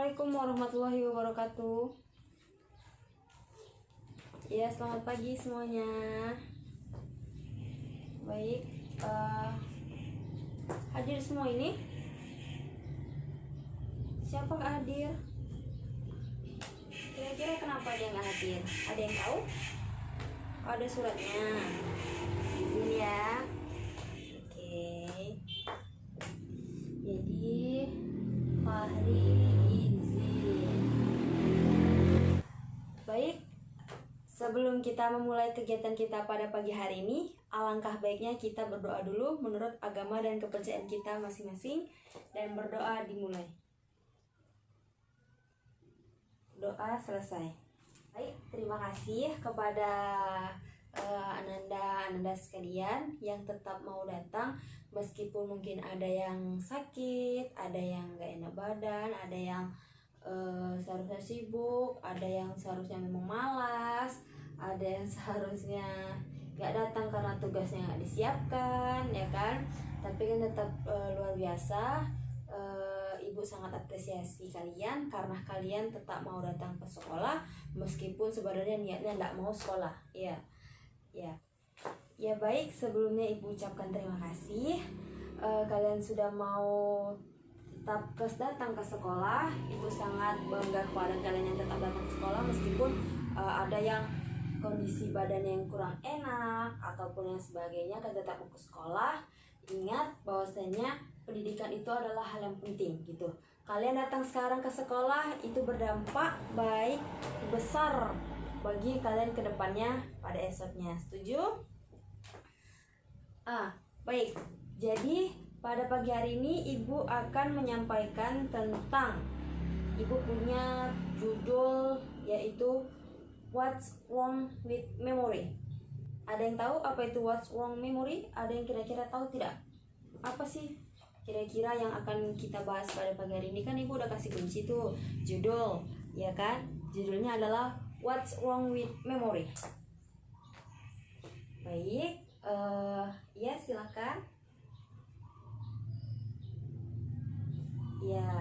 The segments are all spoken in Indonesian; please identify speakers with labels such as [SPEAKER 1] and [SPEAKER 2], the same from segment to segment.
[SPEAKER 1] Assalamualaikum warahmatullahi wabarakatuh. Ya, selamat pagi semuanya. Baik, hadir semua ini? Siapa nggak hadir? Kira-kira kenapa dia nggak hadir? Ada yang tahu? Oh, ada suratnya. Izin ya. Oke. Jadi Fahri izin. Baik, sebelum kita memulai kegiatan kita pada pagi hari ini, alangkah baiknya kita berdoa dulu menurut agama dan kepercayaan kita masing-masing, dan berdoa dimulai. Doa selesai. Baik, terima kasih kepada Ananda sekalian yang tetap mau datang meskipun mungkin ada yang sakit, ada yang gak enak badan, ada yang seharusnya sibuk, ada yang seharusnya memang malas, ada yang seharusnya gak datang karena tugasnya gak disiapkan, ya kan? Tapi kan tetap luar biasa. Ibu sangat apresiasi kalian karena kalian tetap mau datang ke sekolah meskipun sebenarnya niatnya tidak mau sekolah. Ya baik, sebelumnya Ibu ucapkan terima kasih. Kalian sudah mau tetap datang ke sekolah. Ibu sangat bangga kepada kalian yang tetap datang ke sekolah meskipun ada yang kondisi badannya yang kurang enak ataupun yang sebagainya, kan tetap ke sekolah. Ingat bahwasanya pendidikan itu adalah hal yang penting gitu. Kalian datang sekarang ke sekolah itu berdampak baik besar bagi kalian ke depannya pada esoknya. Setuju? Baik. Jadi pada pagi hari ini Ibu akan menyampaikan tentang, Ibu punya judul yaitu What's Wrong with Memory. Ada yang tahu apa itu What's Wrong Memory? Ada yang kira-kira tahu tidak? Apa sih kira-kira yang akan kita bahas pada pagi hari ini? Kan Ibu udah kasih kunci tuh, judul, ya kan? Judulnya adalah What's Wrong with Memory. Baik, ya silakan. Ya,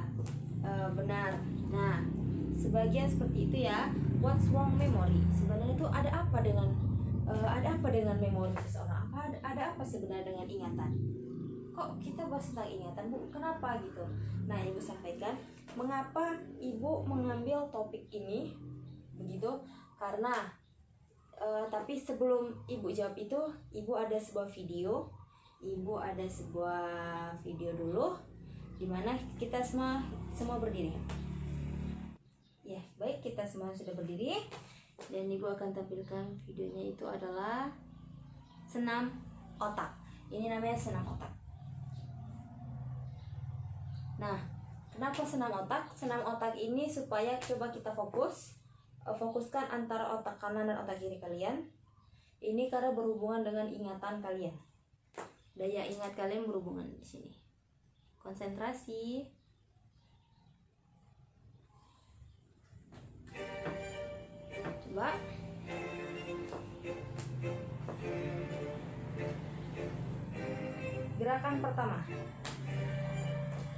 [SPEAKER 1] benar. Nah, sebagian seperti itu ya. What's wrong memory? Sebenarnya itu ada apa dengan memori seseorang? Ada apa sebenarnya dengan ingatan? Kok kita bahas tentang ingatan, Bu? Kenapa gitu? Nah, Ibu sampaikan mengapa Ibu mengambil topik ini begitu, karena tapi sebelum Ibu jawab itu, Ibu ada sebuah video. Ibu ada sebuah video dulu dimana kita semua berdiri. Ya, baik, kita semua sudah berdiri dan Ibu akan tampilkan videonya. Itu adalah senam otak. Ini namanya senam otak. Nah, kenapa senam otak? Senam otak ini supaya coba kita fokuskan antara otak kanan dan otak kiri kalian. Ini karena berhubungan dengan ingatan kalian. Daya ingat kalian berhubungan di sini. Konsentrasi. Coba. Gerakan pertama.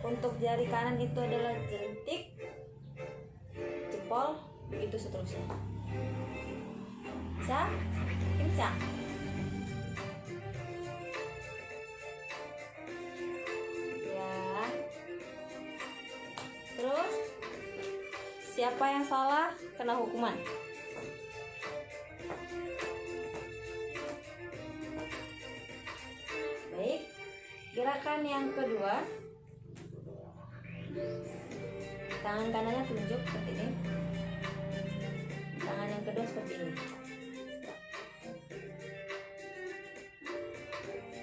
[SPEAKER 1] Untuk jari kanan itu adalah jentik, jempol, begitu seterusnya. Bisa? Kencang. Ya. Terus, siapa yang salah kena hukuman. Baik. Gerakan yang kedua. Tangan kanannya telunjuk seperti ini. Tangan yang kedua seperti ini.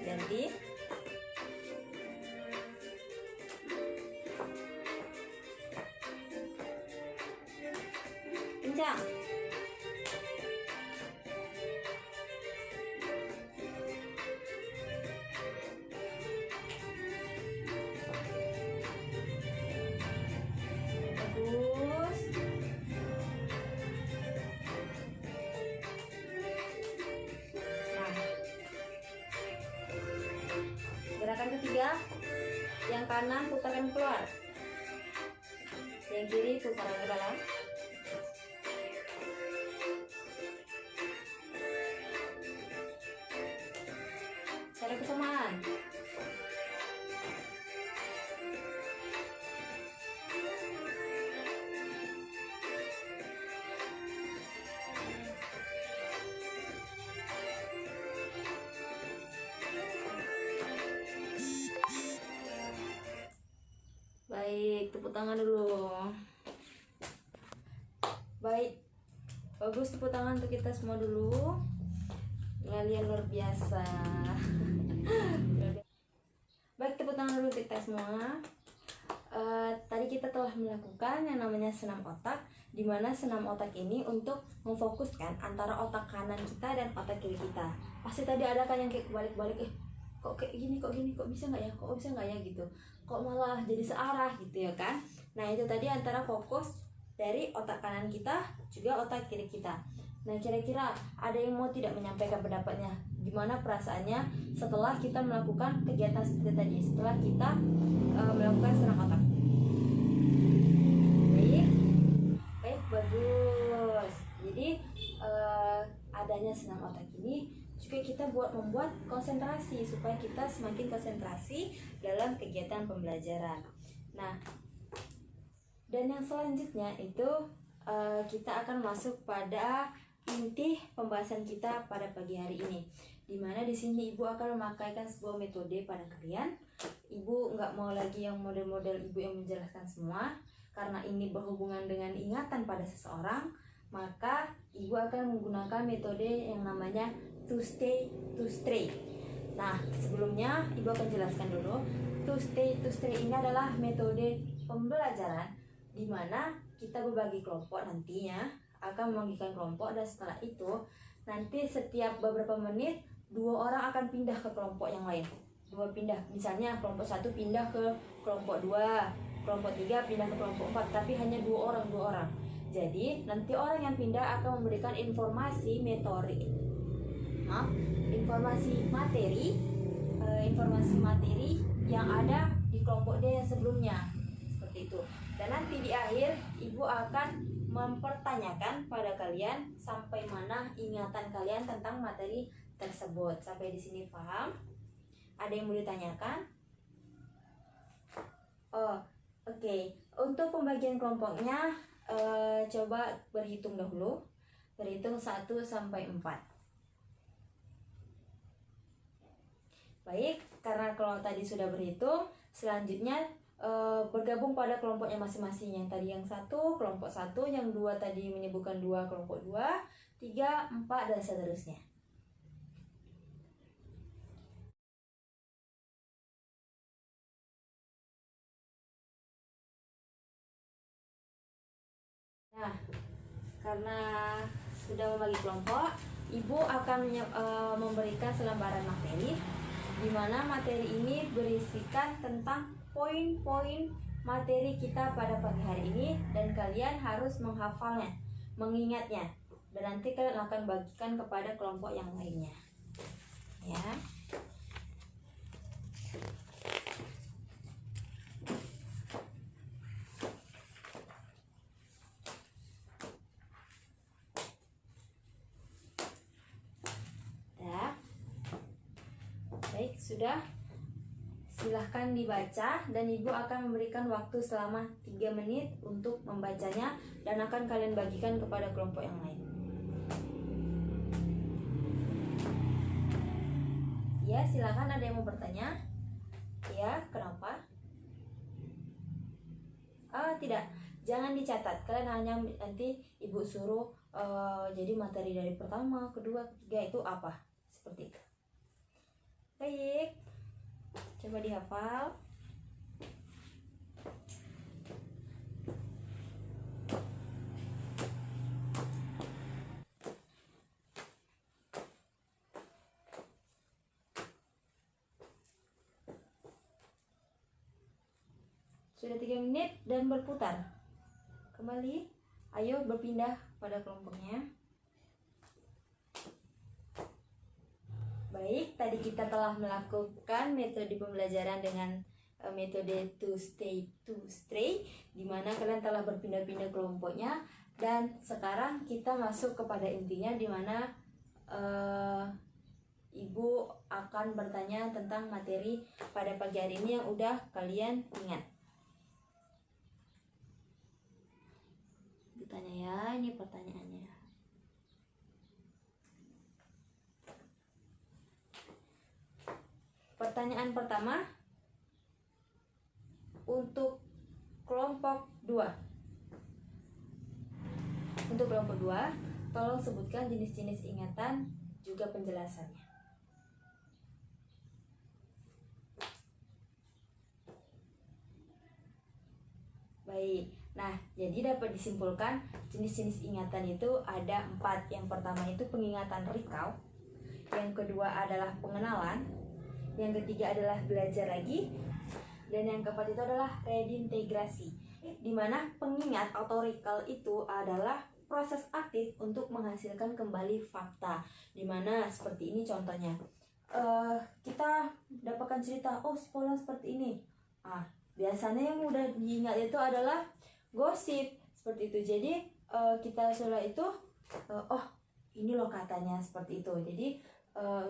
[SPEAKER 1] Ganti. Kencang. Gerakan ketiga, yang kanan putarkan keluar. Yang kiri putaran ke dalam. Cara kesamaan. Baik, tepuk tangan dulu. Baik, bagus, tepuk tangan untuk kita semua dulu. Kalian luar biasa. Baik, tepuk tangan dulu untuk kita semua. Tadi kita telah melakukan yang namanya senam otak, di mana senam otak ini untuk memfokuskan antara otak kanan kita dan otak kiri kita. Pasti tadi ada kan yang kayak balik-balik, kok kayak gini, kok bisa nggak ya, kok bisa nggak ya gitu, kok malah jadi searah gitu ya kan. Nah itu tadi antara fokus dari otak kanan kita juga otak kiri kita. Nah kira-kira ada yang mau tidak menyampaikan pendapatnya, gimana perasaannya setelah kita melakukan kegiatan seperti tadi, setelah kita melakukan senam otak? Baik, bagus. Jadi adanya senam otak ini juga kita membuat konsentrasi, supaya kita semakin konsentrasi dalam kegiatan pembelajaran. Nah, dan yang selanjutnya itu kita akan masuk pada inti pembahasan kita pada pagi hari ini, dimana di sini ibu akan memakaikan sebuah metode pada kalian. Ibu nggak mau lagi yang model-model ibu yang menjelaskan semua, karena ini berhubungan dengan ingatan pada seseorang. Maka ibu akan menggunakan metode yang namanya to stay to stray. Nah sebelumnya ibu akan jelaskan dulu. To stay ini adalah metode pembelajaran di mana kita berbagi kelompok, nantinya akan membagikan kelompok, dan setelah itu nanti setiap beberapa menit dua orang akan pindah ke kelompok yang lain. Dua pindah, misalnya kelompok satu pindah ke kelompok dua, kelompok tiga pindah ke kelompok empat, tapi hanya dua orang. Jadi nanti orang yang pindah akan memberikan informasi materi yang ada di kelompok dia yang sebelumnya, seperti itu. Dan nanti di akhir ibu akan mempertanyakan pada kalian sampai mana ingatan kalian tentang materi tersebut. Sampai di sini paham? Ada yang mau ditanyakan? Oh, oke. Untuk pembagian kelompoknya coba berhitung dahulu. Berhitung 1 sampai 4. Baik, karena kalau tadi sudah berhitung, selanjutnya bergabung pada kelompoknya masing-masing. Yang tadi yang 1 kelompok 1, yang 2 tadi menyebutkan 2 kelompok 2, 3, 4 dan seterusnya. Nah, karena sudah membagi kelompok, ibu akan memberikan selembaran materi, di mana materi ini berisikan tentang poin-poin materi kita pada pagi hari ini, dan kalian harus menghafalnya, mengingatnya, dan nanti kalian akan bagikan kepada kelompok yang lainnya, ya. Baik, sudah. Silahkan dibaca, dan ibu akan memberikan waktu selama 3 menit untuk membacanya, dan akan kalian bagikan kepada kelompok yang lain. Ya, silahkan, ada yang mau bertanya? Ya, kenapa? Tidak, jangan dicatat. Kalian hanya nanti ibu suruh jadi materi dari pertama, kedua, ketiga itu apa, seperti itu. Baik, coba dihafal. Sudah 3 menit dan berputar. Kembali, ayo berpindah pada kelompoknya. Baik, tadi kita telah melakukan metode pembelajaran dengan metode to stray, di mana kalian telah berpindah-pindah kelompoknya, dan sekarang kita masuk kepada intinya, di mana Ibu akan bertanya tentang materi pada pagi hari ini yang udah kalian ingat. Ditanya ya, ini pertanyaannya. Pertanyaan pertama untuk kelompok 2. Untuk kelompok 2, tolong sebutkan jenis-jenis ingatan juga penjelasannya. Baik, nah jadi dapat disimpulkan jenis-jenis ingatan itu ada 4. Yang pertama itu pengingatan recall, yang kedua adalah pengenalan, yang ketiga adalah belajar lagi, dan yang keempat itu adalah redintegrasi, di mana pengingat atau recall itu adalah proses aktif untuk menghasilkan kembali fakta, di mana seperti ini contohnya. Kita dapatkan cerita, oh pola seperti ini. Biasanya yang mudah diingat itu adalah gosip seperti itu. Jadi kita setelah itu, oh ini loh katanya seperti itu. Jadi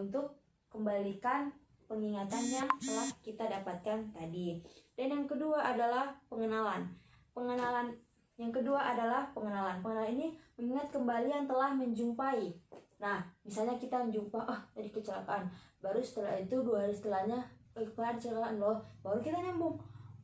[SPEAKER 1] untuk kembalikan pengingatan yang telah kita dapatkan tadi. Dan yang kedua adalah pengenalan. Yang kedua adalah pengenalan. Pengenalan ini mengingat kembali yang telah menjumpai. Nah, misalnya kita menjumpa, tadi kecelakaan. Baru setelah itu 2 hari setelahnya, kemarin kecelakaan loh. Baru kita nyambung.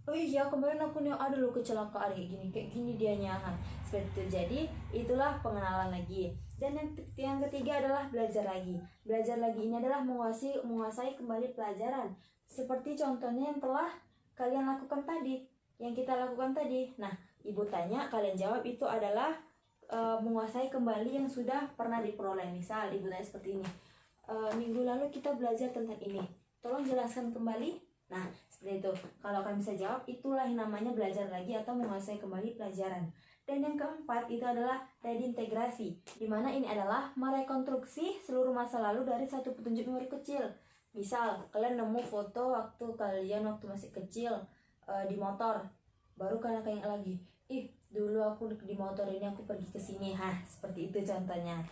[SPEAKER 1] Oh iya, kemarin aku nih ada loh kecelakaan kayak gini dianya. Seperti itu. Jadi itulah pengenalan lagi. Dan yang ketiga adalah belajar lagi. Belajar lagi ini adalah menguasai kembali pelajaran. Seperti contohnya yang telah kalian lakukan tadi, yang kita lakukan tadi. Nah, Ibu tanya, kalian jawab, itu adalah menguasai kembali yang sudah pernah diperoleh. Misal Ibu tanya seperti ini, minggu lalu kita belajar tentang ini, tolong jelaskan kembali. Nah, seperti itu. Kalau kalian bisa jawab, itulah yang namanya belajar lagi atau menguasai kembali pelajaran. Dan yang keempat itu adalah redintegrasi, di mana ini adalah merekonstruksi seluruh masa lalu dari satu petunjuk memori kecil. Misal, kalian nemu foto waktu kalian masih kecil di motor, baru kalian ingat lagi, dulu aku di motor ini aku pergi ke sini. Seperti itu contohnya.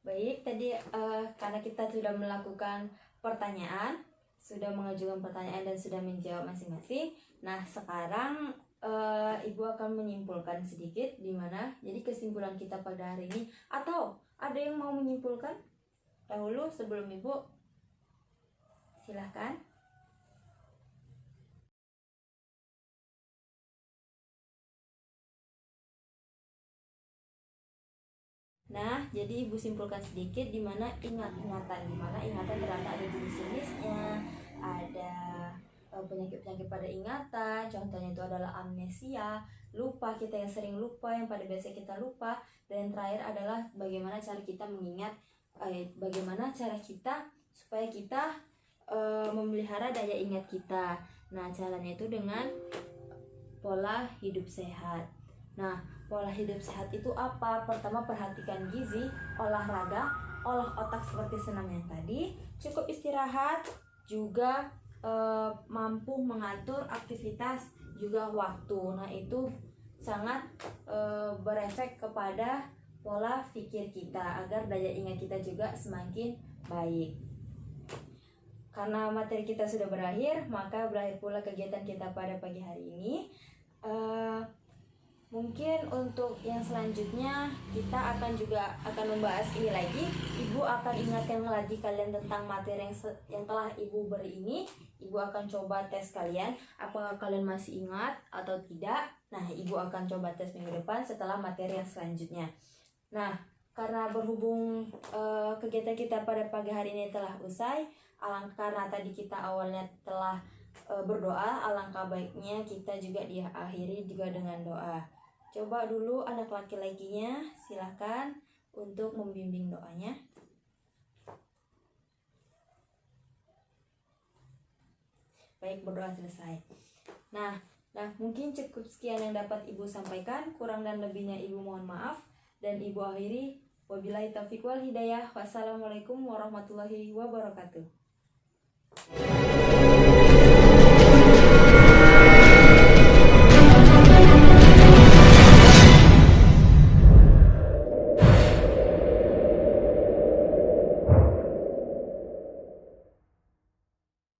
[SPEAKER 1] Baik, tadi karena kita sudah melakukan pertanyaan, sudah mengajukan pertanyaan dan sudah menjawab masing-masing. Nah, sekarang Ibu akan menyimpulkan sedikit, di mana jadi kesimpulan kita pada hari ini. Atau ada yang mau menyimpulkan dahulu sebelum Ibu? Silahkan. Nah, jadi Ibu simpulkan sedikit, di mana ingatan, di mana ingatan ternyata ada jenis-jenisnya, ada penyakit-penyakit pada ingatan, contohnya itu adalah amnesia, lupa, kita yang sering lupa, yang pada biasa kita lupa, dan yang terakhir adalah bagaimana cara kita mengingat, bagaimana cara kita supaya kita memelihara daya ingat kita. Nah, caranya itu dengan pola hidup sehat. Nah, pola hidup sehat itu apa? Pertama, perhatikan gizi, olahraga, olah otak seperti senam yang tadi, cukup istirahat, juga mampu mengatur aktivitas juga waktu. Nah, itu sangat berefek kepada pola pikir kita agar daya ingat kita juga semakin baik. Karena materi kita sudah berakhir, maka berakhir pula kegiatan kita pada pagi hari ini. Mungkin untuk yang selanjutnya kita akan membahas ini lagi. Ibu akan ingatkan lagi kalian tentang materi yang telah Ibu beri ini. Ibu akan coba tes kalian, apakah kalian masih ingat atau tidak. Nah, Ibu akan coba tes minggu depan setelah materi yang selanjutnya. Nah, karena berhubung kegiatan kita pada pagi hari ini telah usai, karena tadi kita awalnya telah berdoa, alangkah baiknya kita juga diakhiri juga dengan doa. Coba dulu anak laki-lakinya, silahkan untuk membimbing doanya. Baik, berdoa selesai. Nah, mungkin cukup sekian yang dapat Ibu sampaikan. Kurang dan lebihnya Ibu mohon maaf. Dan Ibu akhiri, wabillahi taufiq wal hidayah. Wassalamualaikum warahmatullahi wabarakatuh.